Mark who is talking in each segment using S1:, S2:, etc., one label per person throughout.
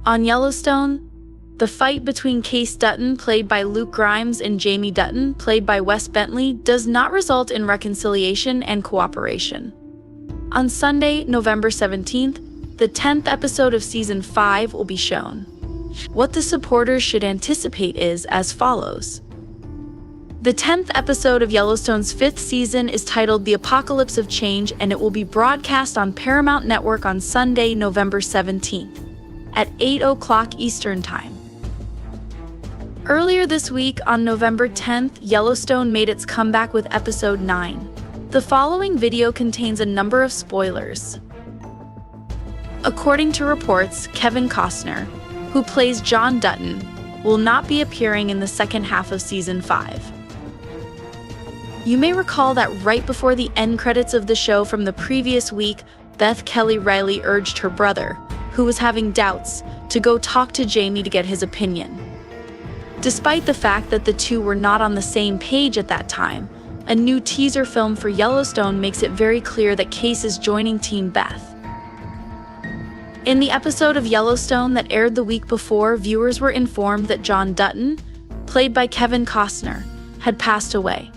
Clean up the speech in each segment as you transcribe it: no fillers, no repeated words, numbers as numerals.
S1: On Yellowstone, the fight between Case Dutton, played by Luke Grimes, and Jamie Dutton, played by Wes Bentley, does not result in reconciliation and cooperation. On Sunday, November 17th, the 10th episode of Season 5 will be shown. What the supporters should anticipate is as follows. The 10th episode of Yellowstone's 5th season is titled The Apocalypse of Change, and it will be broadcast on Paramount Network on Sunday, November 17th, at 8 o'clock Eastern Time. Earlier this week, on November 10th, Yellowstone made its comeback with Episode 9. The following video contains a number of spoilers. According to reports, Kevin Costner, who plays John Dutton, will not be appearing in the second half of Season 5. You may recall that right before the end credits of the show from the previous week, Beth Kelly Riley urged her brother, who was having doubts, to go talk to Jamie to get his opinion. Despite the fact that the two were not on the same page at that time, a new teaser film for Yellowstone makes it very clear that Case is joining Team Beth. In the episode of Yellowstone that aired the week before, viewers were informed that John Dutton, played by Kevin Costner, had passed away.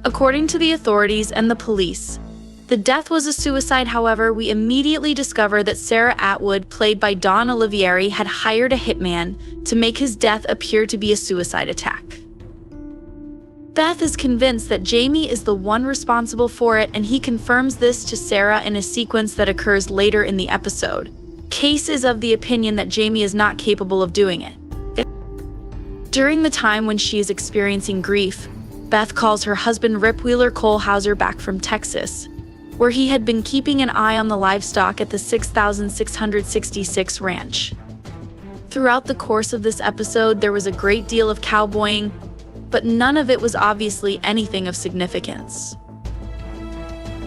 S1: According to the authorities and the police, the death was a suicide. However, we immediately discover that Sarah Atwood, played by Dawn Olivieri, had hired a hitman to make his death appear to be a suicide attack. Beth is convinced that Jamie is the one responsible for it, and he confirms this to Sarah in a sequence that occurs later in the episode. Case is of the opinion that Jamie is not capable of doing it. During the time when she is experiencing grief, Beth calls her husband Rip Wheeler Colehauser back from Texas, where he had been keeping an eye on the livestock at the 6,666 ranch. Throughout the course of this episode, there was a great deal of cowboying, but none of it was obviously anything of significance.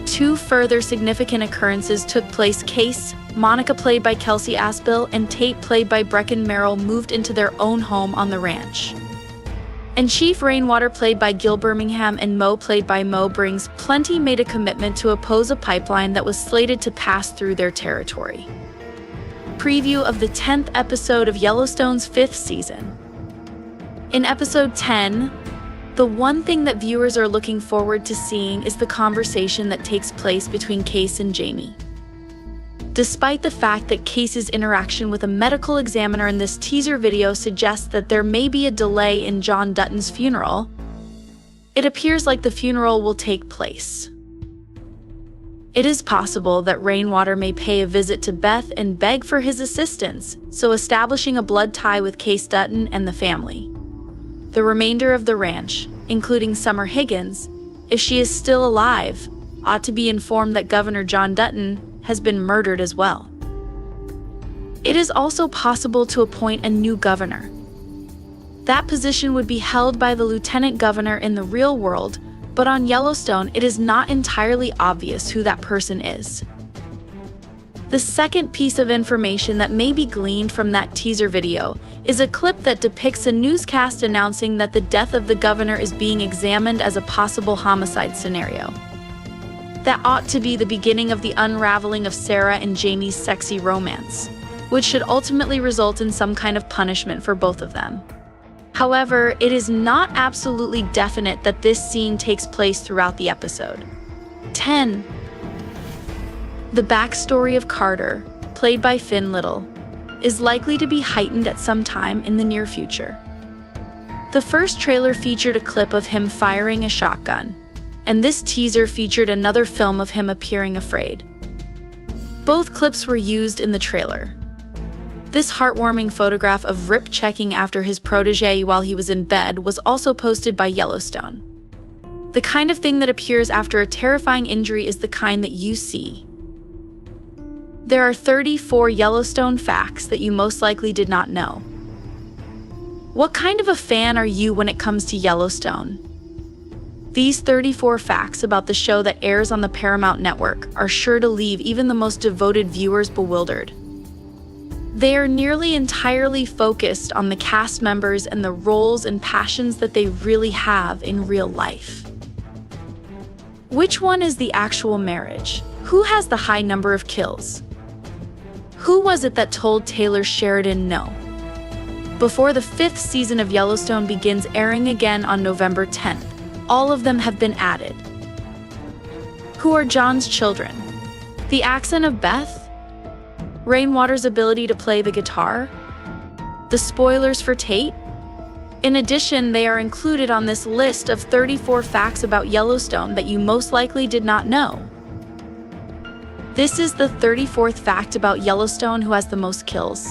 S1: Two further significant occurrences took place. Case, Monica, played by Kelsey Aspill, and Tate, played by Brecken Merrill, moved into their own home on the ranch. And Chief Rainwater, played by Gil Birmingham, and Mo, played by Mo Brings Plenty, made a commitment to oppose a pipeline that was slated to pass through their territory. Preview of the 10th episode of Yellowstone's 5th season. In Episode 10, the one thing that viewers are looking forward to seeing is the conversation that takes place between Case and Jamie. Despite the fact that Case's interaction with a medical examiner in this teaser video suggests that there may be a delay in John Dutton's funeral, it appears like the funeral will take place. It is possible that Rainwater may pay a visit to Beth and beg for his assistance, so establishing a blood tie with Case Dutton and the family. The remainder of the ranch, including Summer Higgins, if she is still alive, ought to be informed that Governor John Dutton has been murdered as well. It is also possible to appoint a new governor. That position would be held by the lieutenant governor in the real world, but on Yellowstone, it is not entirely obvious who that person is. The second piece of information that may be gleaned from that teaser video is a clip that depicts a newscast announcing that the death of the governor is being examined as a possible homicide scenario. That ought to be the beginning of the unraveling of Sarah and Jamie's sexy romance, which should ultimately result in some kind of punishment for both of them. However, it is not absolutely definite that this scene takes place throughout the episode. 10. The backstory of Carter, played by Finn Little, is likely to be heightened at some time in the near future. The first trailer featured a clip of him firing a shotgun, and this teaser featured another film of him appearing afraid. Both clips were used in the trailer. This heartwarming photograph of Rip checking after his protege while he was in bed was also posted by Yellowstone. The kind of thing that appears after a terrifying injury is the kind that you see. There are 34 Yellowstone facts that you most likely did not know. What kind of a fan are you when it comes to Yellowstone? These 34 facts about the show that airs on the Paramount Network are sure to leave even the most devoted viewers bewildered. They are nearly entirely focused on the cast members and the roles and passions that they really have in real life. Which one is the actual marriage? Who has the high number of kills? Who was it that told Taylor Sheridan no? Before the 5th season of Yellowstone begins airing again on November 10th, all of them have been added. Who are John's children? The accent of Beth? Rainwater's ability to play the guitar? The spoilers for Tate? In addition, they are included on this list of 34 facts about Yellowstone that you most likely did not know. This is the 34th fact about Yellowstone who has the most kills.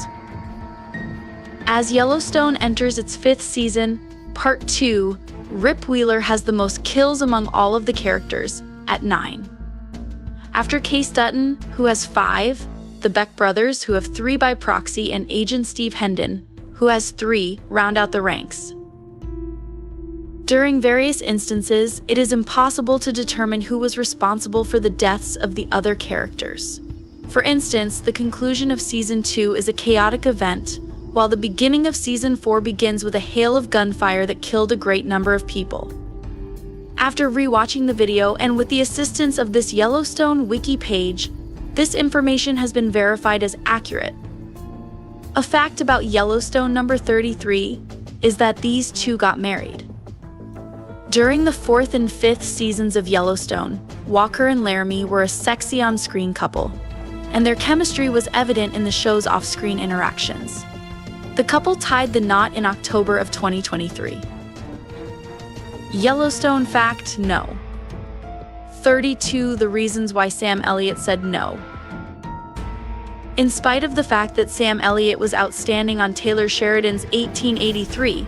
S1: As Yellowstone enters its 5th season, Part 2, Rip Wheeler has the most kills among all of the characters, at 9. After Case Dutton, who has 5, the Beck brothers, who have 3 by proxy, and Agent Steve Hendon, who has 3, round out the ranks. During various instances, it is impossible to determine who was responsible for the deaths of the other characters. For instance, the conclusion of Season 2 is a chaotic event, while the beginning of Season 4 begins with a hail of gunfire that killed a great number of people. After rewatching the video and with the assistance of this Yellowstone wiki page, this information has been verified as accurate. A fact about Yellowstone number 33 is that these two got married. During the 4th and 5th seasons of Yellowstone, Walker and Laramie were a sexy on-screen couple, and their chemistry was evident in the show's off-screen interactions. The couple tied the knot in October of 2023. Yellowstone fact, no. 32 The reasons why Sam Elliott said no. In spite of the fact that Sam Elliott was outstanding on Taylor Sheridan's 1883,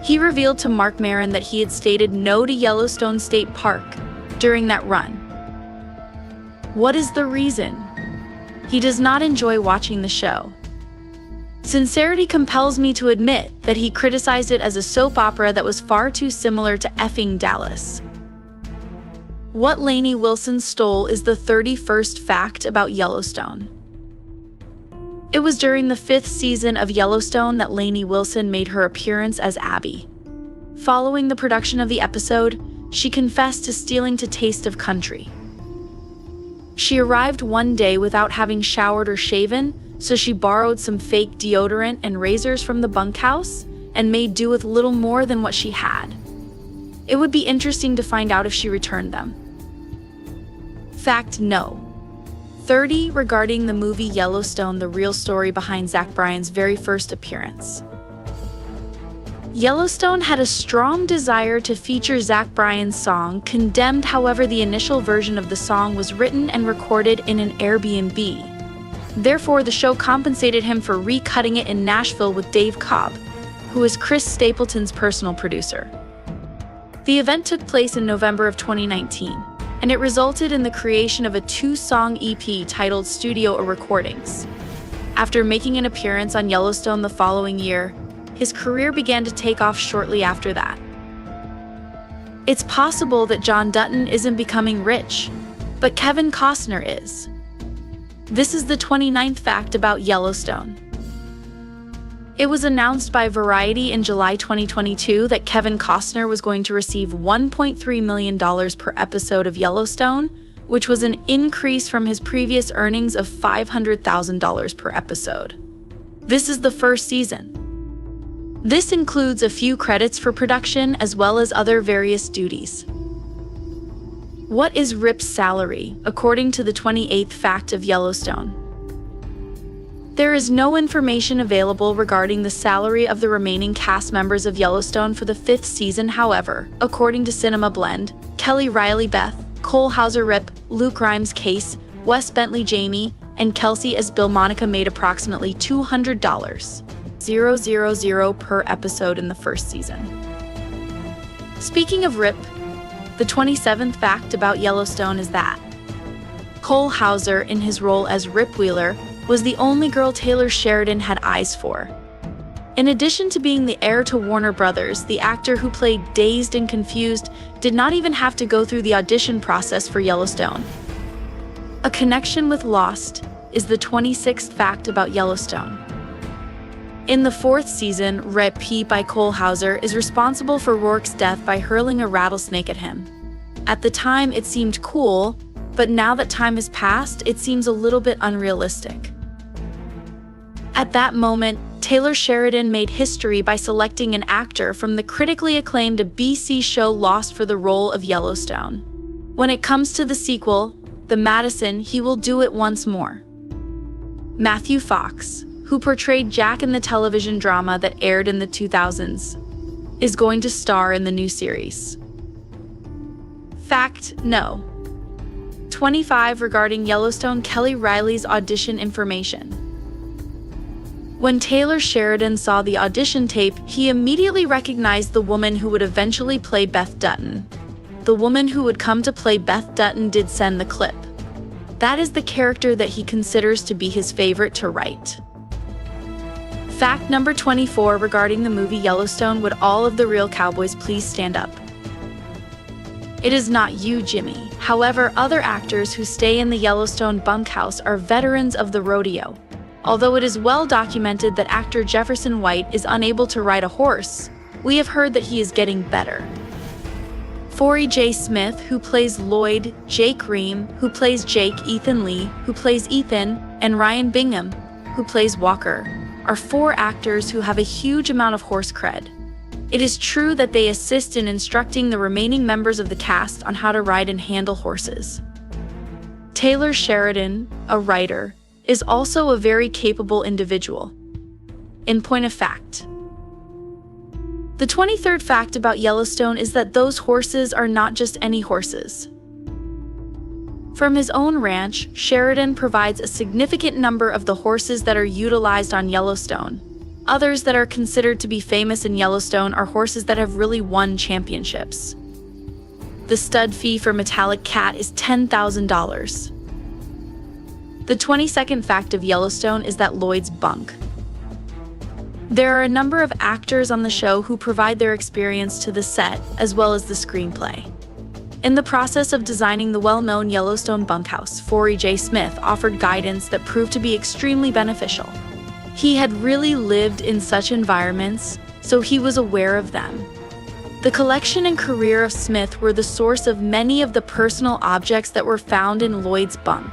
S1: he revealed to Marc Maron that he had stated no to Yellowstone State Park during that run. What is the reason? He does not enjoy watching the show. Sincerity compels me to admit that he criticized it as a soap opera that was far too similar to effing Dallas. What Lainey Wilson stole is the 31st fact about Yellowstone. It was during the 5th season of Yellowstone that Lainey Wilson made her appearance as Abby. Following the production of the episode, she confessed to stealing to Taste of Country. She arrived one day without having showered or shaven, so she borrowed some fake deodorant and razors from the bunkhouse and made do with little more than what she had. It would be interesting to find out if she returned them. Fact no. 30 Regarding the movie Yellowstone, the real story behind Zach Bryan's very first appearance. Yellowstone had a strong desire to feature Zach Bryan's song, Condemned. However, the initial version of the song was written and recorded in an Airbnb. Therefore, the show compensated him for recutting it in Nashville with Dave Cobb, who is Chris Stapleton's personal producer. The event took place in November of 2019, and it resulted in the creation of a 2-song EP titled Studio or Recordings. After making an appearance on Yellowstone the following year, his career began to take off shortly after that. It's possible that John Dutton isn't becoming rich, but Kevin Costner is. This is the 29th fact about Yellowstone. It was announced by Variety in July 2022 that Kevin Costner was going to receive $1.3 million per episode of Yellowstone, which was an increase from his previous earnings of $500,000 per episode. This is the first season. This includes a few credits for production as well as other various duties. What is Rip's salary, according to the 28th fact of Yellowstone? There is no information available regarding the salary of the remaining cast members of Yellowstone for the 5th season. However, according to Cinema Blend, Kelly Riley Beth, Cole Hauser Rip, Luke Grimes Case, Wes Bentley Jamie, and Kelsey as Bill Monica made approximately $200,000 per episode in the first season. Speaking of Rip, the 27th fact about Yellowstone is that Cole Hauser, in his role as Rip Wheeler, was the only girl Taylor Sheridan had eyes for. In addition to being the heir to Warner Brothers, the actor who played Dazed and Confused did not even have to go through the audition process for Yellowstone. A connection with Lost is the 26th fact about Yellowstone. In the 4th season, Rip by Cole Hauser is responsible for Rourke's death by hurling a rattlesnake at him. At the time, it seemed cool, but now that time has passed, it seems a little bit unrealistic. At that moment, Taylor Sheridan made history by selecting an actor from the critically acclaimed BBC show Lost for the role of Yellowstone. When it comes to the sequel, The Madison, he will do it once more. Matthew Fox, who portrayed Jack in the television drama that aired in the 2000s, is going to star in the new series. Fact: no. 25 regarding Yellowstone Kelly Reilly's audition information. When Taylor Sheridan saw the audition tape, he immediately recognized the woman who would eventually play Beth Dutton. The woman who would come to play Beth Dutton did send the clip. That is the character that he considers to be his favorite to write. Fact number 24 regarding the movie Yellowstone: would all of the real cowboys please stand up? It is not you, Jimmy. However, other actors who stay in the Yellowstone bunkhouse are veterans of the rodeo. Although it is well documented that actor Jefferson White is unable to ride a horse, we have heard that he is getting better. Forey J. Smith, who plays Lloyd, Jake Ream, who plays Jake, Ethan Lee, who plays Ethan, and Ryan Bingham, who plays Walker, are 4 actors who have a huge amount of horse cred. It is true that they assist in instructing the remaining members of the cast on how to ride and handle horses. Taylor Sheridan, a writer, is also a very capable individual. In point of fact, the 23rd fact about Yellowstone is that those horses are not just any horses. From his own ranch, Sheridan provides a significant number of the horses that are utilized on Yellowstone. Others that are considered to be famous in Yellowstone are horses that have really won championships. The stud fee for Metallic Cat is $10,000. The 22nd fact of Yellowstone is that Lloyd's bunk. There are a number of actors on the show who provide their experience to the set as well as the screenplay. In the process of designing the well-known Yellowstone bunkhouse, Forey J. Smith offered guidance that proved to be extremely beneficial. He had really lived in such environments, so he was aware of them. The collection and career of Smith were the source of many of the personal objects that were found in Lloyd's bunk.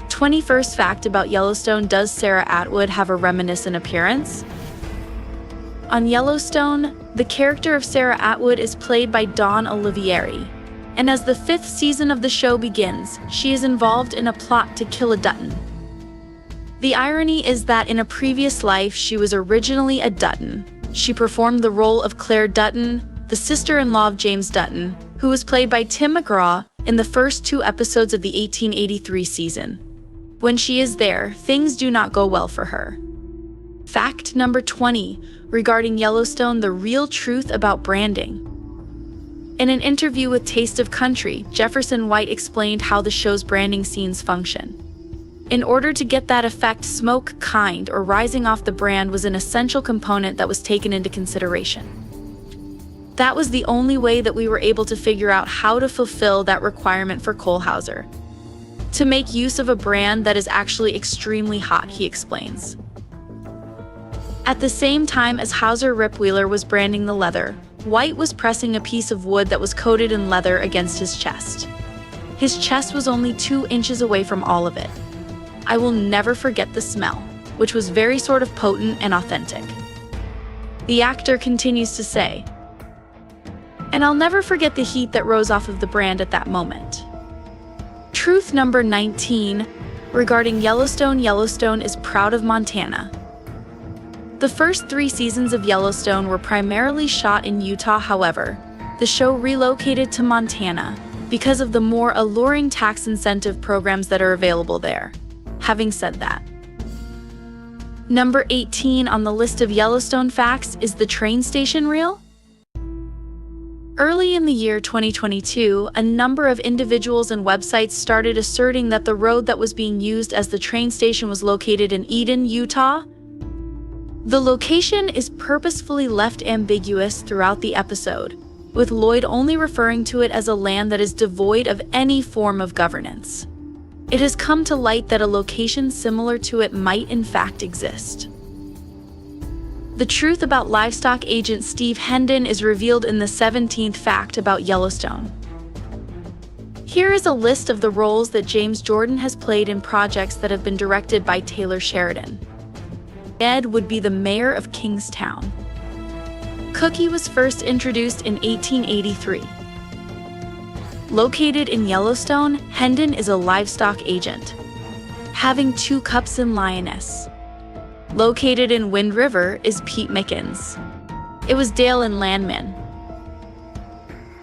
S1: 21st fact about Yellowstone: does Sarah Atwood have a reminiscent appearance? On Yellowstone, the character of Sarah Atwood is played by Dawn Olivieri, and as the 5th season of the show begins, she is involved in a plot to kill a Dutton. The irony is that in a previous life she was originally a Dutton. She performed the role of Claire Dutton, the sister-in-law of James Dutton, who was played by Tim McGraw in the first 2 episodes of the 1883 season. When she is there, things do not go well for her. Fact number 20 regarding Yellowstone: the real truth about branding. In an interview with Taste of Country, Jefferson White explained how the show's branding scenes function. In order to get that effect, smoke, kind, or rising off the brand was an essential component that was taken into consideration. That was the only way that we were able to figure out how to fulfill that requirement for Cole Hauser. To make use of a brand that is actually extremely hot, he explains. At the same time as Hauser Ripwheeler was branding the leather, White was pressing a piece of wood that was coated in leather against his chest. His chest was only 2 inches away from all of it. I will never forget the smell, which was very sort of potent and authentic. The actor continues to say, and I'll never forget the heat that rose off of the brand at that moment. Truth number 19 regarding Yellowstone: Yellowstone is proud of Montana. The first 3 seasons of Yellowstone were primarily shot in Utah. However, the show relocated to Montana because of the more alluring tax incentive programs that are available there. Having said that, number 18 on the list of Yellowstone facts is the train station real? Early in the year 2022, a number of individuals and websites started asserting that the road that was being used as the train station was located in Eden, Utah. The location is purposefully left ambiguous throughout the episode, with Lloyd only referring to it as a land that is devoid of any form of governance. It has come to light that a location similar to it might in fact exist. The truth about livestock agent Steve Hendon is revealed in the 17th fact about Yellowstone. Here is a list of the roles that James Jordan has played in projects that have been directed by Taylor Sheridan. Ed would be the mayor of Kingstown. Cookie was first introduced in 1883. Located in Yellowstone, Hendon is a livestock agent, having 2 cups in Lioness. Located in Wind River is Pete Mickens. It was Dale and Landman.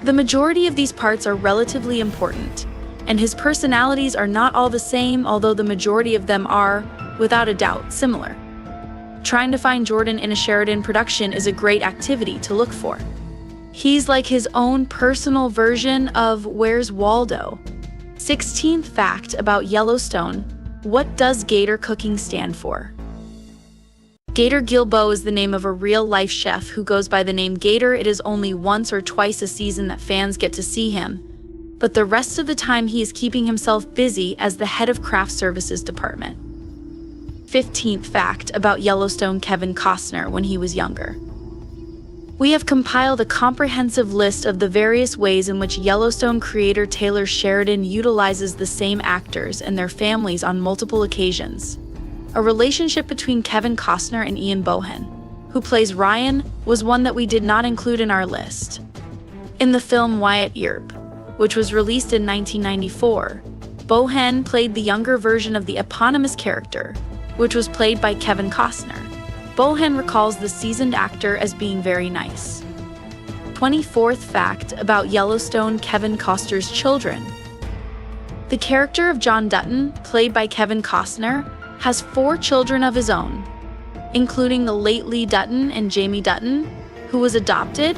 S1: The majority of these parts are relatively important, and his personalities are not all the same, although the majority of them are, without a doubt, similar. Trying to find Jordan in a Sheridan production is a great activity to look for. He's like his own personal version of Where's Waldo? 16th fact about Yellowstone: what does Gator cooking stand for? Gator Gilbo is the name of a real-life chef who goes by the name Gator. It is only once or twice a season that fans get to see him, but the rest of the time he is keeping himself busy as the head of craft services department. 15th fact about Yellowstone: Kevin Costner when he was younger. We have compiled a comprehensive list of the various ways in which Yellowstone creator Taylor Sheridan utilizes the same actors and their families on multiple occasions. A relationship between Kevin Costner and Ian Bohen, who plays Ryan, was one that we did not include in our list. In the film Wyatt Earp, which was released in 1994, Bohen played the younger version of the eponymous character, which was played by Kevin Costner. Bohen recalls the seasoned actor as being very nice. 24th fact about Yellowstone: Kevin Costner's children. The character of John Dutton, played by Kevin Costner, has 4 children of his own, including the late Lee Dutton and Jamie Dutton, who was adopted,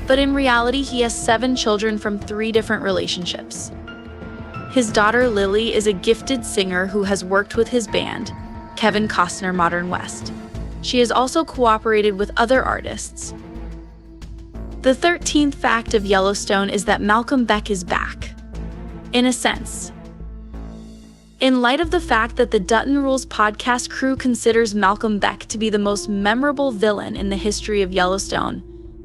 S1: but in reality he has 7 children from 3 different relationships. His daughter Lily is a gifted singer who has worked with his band, Kevin Costner Modern West. She has also cooperated with other artists. The 13th fact of Yellowstone is that Malcolm Beck is back. In a sense. In light of the fact that the Dutton Rules podcast crew considers Malcolm Beck to be the most memorable villain in the history of Yellowstone,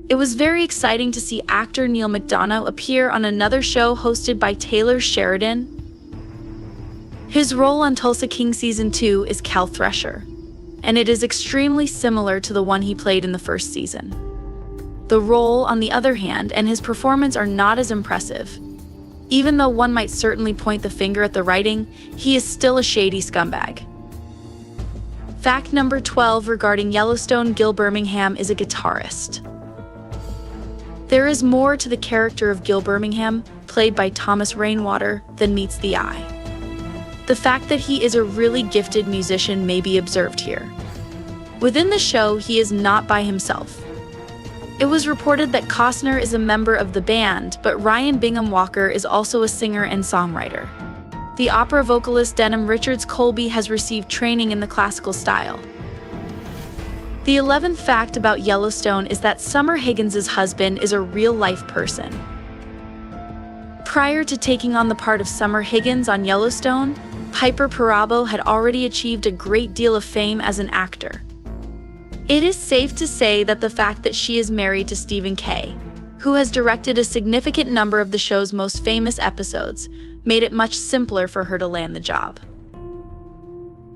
S1: it was very exciting to see actor Neil McDonough appear on another show hosted by Taylor Sheridan. His role on Tulsa King Season 2 is Cal Thresher, and it is extremely similar to the one he played in the first season. The role, on the other hand, and his performance are not as impressive. Even though one might certainly point the finger at the writing, he is still a shady scumbag. Fact number 12 regarding Yellowstone: Gil Birmingham is a guitarist. There is more to the character of Gil Birmingham, played by Thomas Rainwater, than meets the eye. The fact that he is a really gifted musician may be observed here. Within the show, he is not by himself. It was reported that Costner is a member of the band, but Ryan Bingham Walker is also a singer and songwriter. The opera vocalist Denham Richards Colby has received training in the classical style. The 11th fact about Yellowstone is that Summer Higgins' husband is a real-life person. Prior to taking on the part of Summer Higgins on Yellowstone, Piper Perabo had already achieved a great deal of fame as an actor. It is safe to say that the fact that she is married to Stephen Kay, who has directed a significant number of the show's most famous episodes, made it much simpler for her to land the job.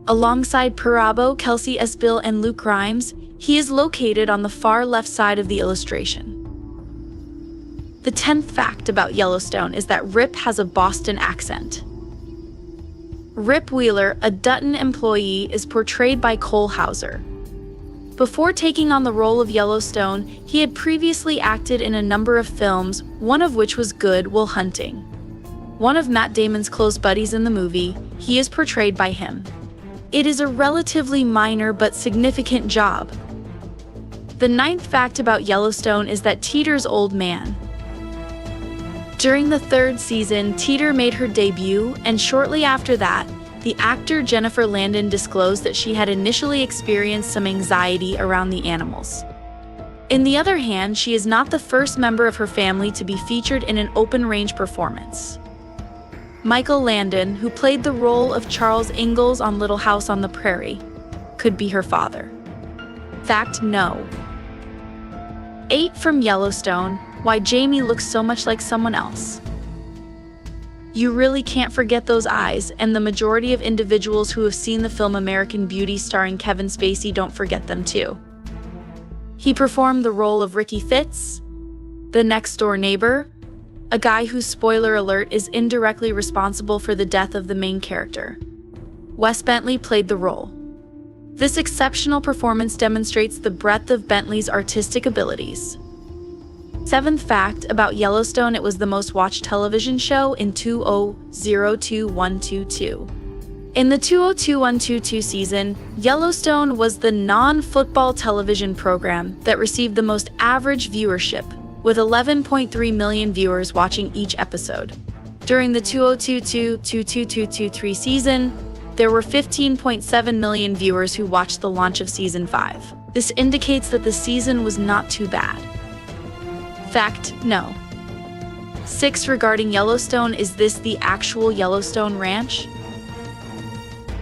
S1: Alongside Perabo, Kelsey Esbill, and Luke Grimes, he is located on the far left side of the illustration. The 10th fact about Yellowstone is that Rip has a Boston accent. Rip Wheeler, a Dutton employee, is portrayed by Cole Hauser. Before taking on the role of Yellowstone, he had previously acted in a number of films, one of which was Good Will Hunting. One of Matt Damon's close buddies in the movie, he is portrayed by him. It is a relatively minor but significant job. The 9th fact about Yellowstone is that Teeter's old man. During the 3rd season, Teeter made her debut, and shortly after that, the actor Jennifer Landon disclosed that she had initially experienced some anxiety around the animals. On the other hand, she is not the first member of her family to be featured in an open-range performance. Michael Landon, who played the role of Charles Ingalls on Little House on the Prairie, could be her father. Fact no. 8 from Yellowstone: why Jamie looks so much like someone else. You really can't forget those eyes, and the majority of individuals who have seen the film American Beauty starring Kevin Spacey don't forget them too. He performed the role of Ricky Fitz, the next-door neighbor, a guy whose, spoiler alert, is indirectly responsible for the death of the main character. Wes Bentley played the role. This exceptional performance demonstrates the breadth of Bentley's artistic abilities. 7th fact about Yellowstone: it was the most watched television show in 2002-122. In the 2002-122 season, Yellowstone was the non-football television program that received the most average viewership, with 11.3 million viewers watching each episode. During the 2022-2023 season, there were 15.7 million viewers who watched the launch of Season 5. This indicates that the season was not too bad. Fact: no. 6 regarding Yellowstone: is this the actual Yellowstone Ranch?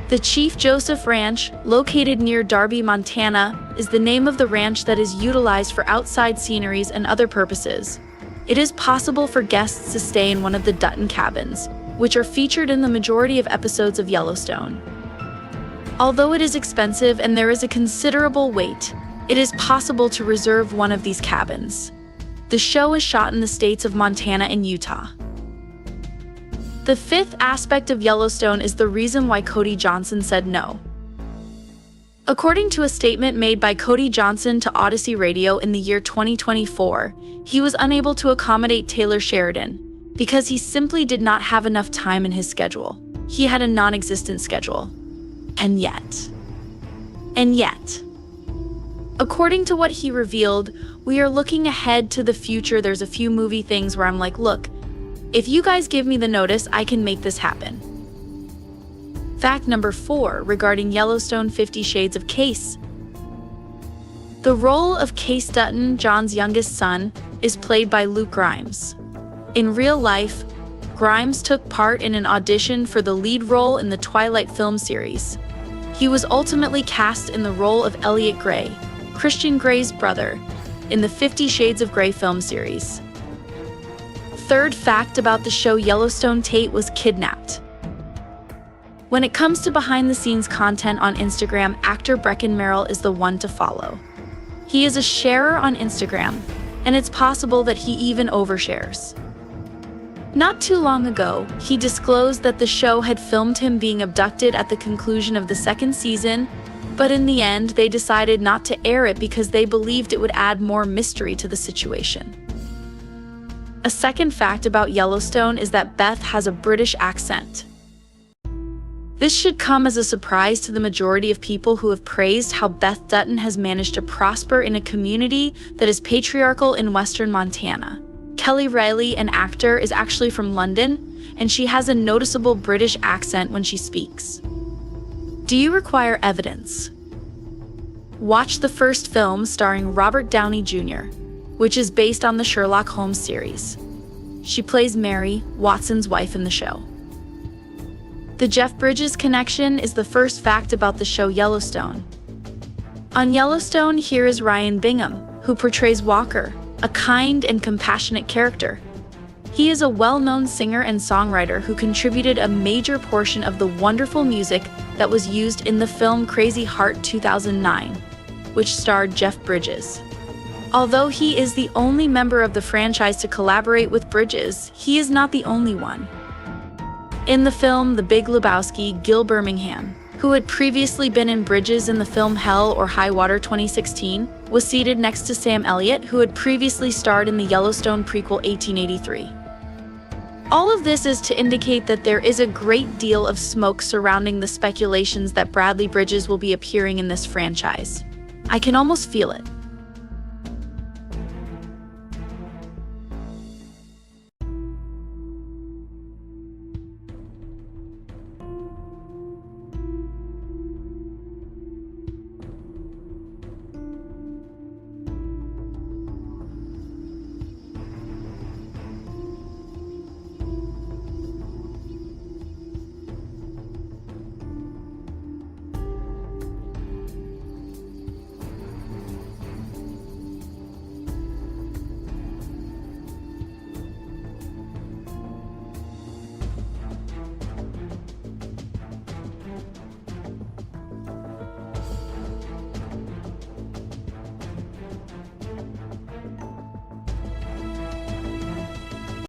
S1: The Chief Joseph Ranch, located near Darby, Montana, is the name of the ranch that is utilized for outside sceneries and other purposes. It is possible for guests to stay in one of the Dutton cabins, which are featured in the majority of episodes of Yellowstone. Although it is expensive and there is a considerable wait, it is possible to reserve one of these cabins. The show is shot in the states of Montana and Utah. The 5th aspect of Yellowstone is the reason why Cody Johnson said no. According to a statement made by Cody Johnson to Odyssey Radio in the year 2024, he was unable to accommodate Taylor Sheridan because he simply did not have enough time in his schedule. He had a non-existent schedule. And yet, according to what he revealed, we are looking ahead to the future. There's a few movie things where I'm like, look, if you guys give me the notice, I can make this happen. Fact number 4 regarding Yellowstone: 50 Shades of Case. The role of Case Dutton, John's youngest son, is played by Luke Grimes. In real life, Grimes took part in an audition for the lead role in the Twilight film series. He was ultimately cast in the role of Elliot Grey, Christian Grey's brother, in the 50 Shades of Grey film series. 3rd fact about the show Yellowstone: Tate was kidnapped. When it comes to behind-the-scenes content on Instagram, actor Breckin Merrill is the one to follow. He is a sharer on Instagram, and it's possible that he even overshares. Not too long ago, he disclosed that the show had filmed him being abducted at the conclusion of the 2nd season, but in the end, they decided not to air it because they believed it would add more mystery to the situation. A 2nd fact about Yellowstone is that Beth has a British accent. This should come as a surprise to the majority of people who have praised how Beth Dutton has managed to prosper in a community that is patriarchal in Western Montana. Kelly Riley, an actor, is actually from London, and she has a noticeable British accent when she speaks. Do you require evidence? Watch the first film starring Robert Downey Jr., which is based on the Sherlock Holmes series. She plays Mary, Watson's wife in the show. The Jeff Bridges connection is the first fact about the show Yellowstone. On Yellowstone, here is Ryan Bingham, who portrays Walker, a kind and compassionate character. He is a well-known singer and songwriter who contributed a major portion of the wonderful music that was used in the film Crazy Heart 2009, which starred Jeff Bridges. Although he is the only member of the franchise to collaborate with Bridges, he is not the only one. In the film The Big Lebowski, Gil Birmingham, who had previously been in Bridges in the film Hell or High Water 2016, was seated next to Sam Elliott, who had previously starred in the Yellowstone prequel 1883. All of this is to indicate that there is a great deal of smoke surrounding the speculations that Bradley Bridges will be appearing in this franchise. I can almost feel it.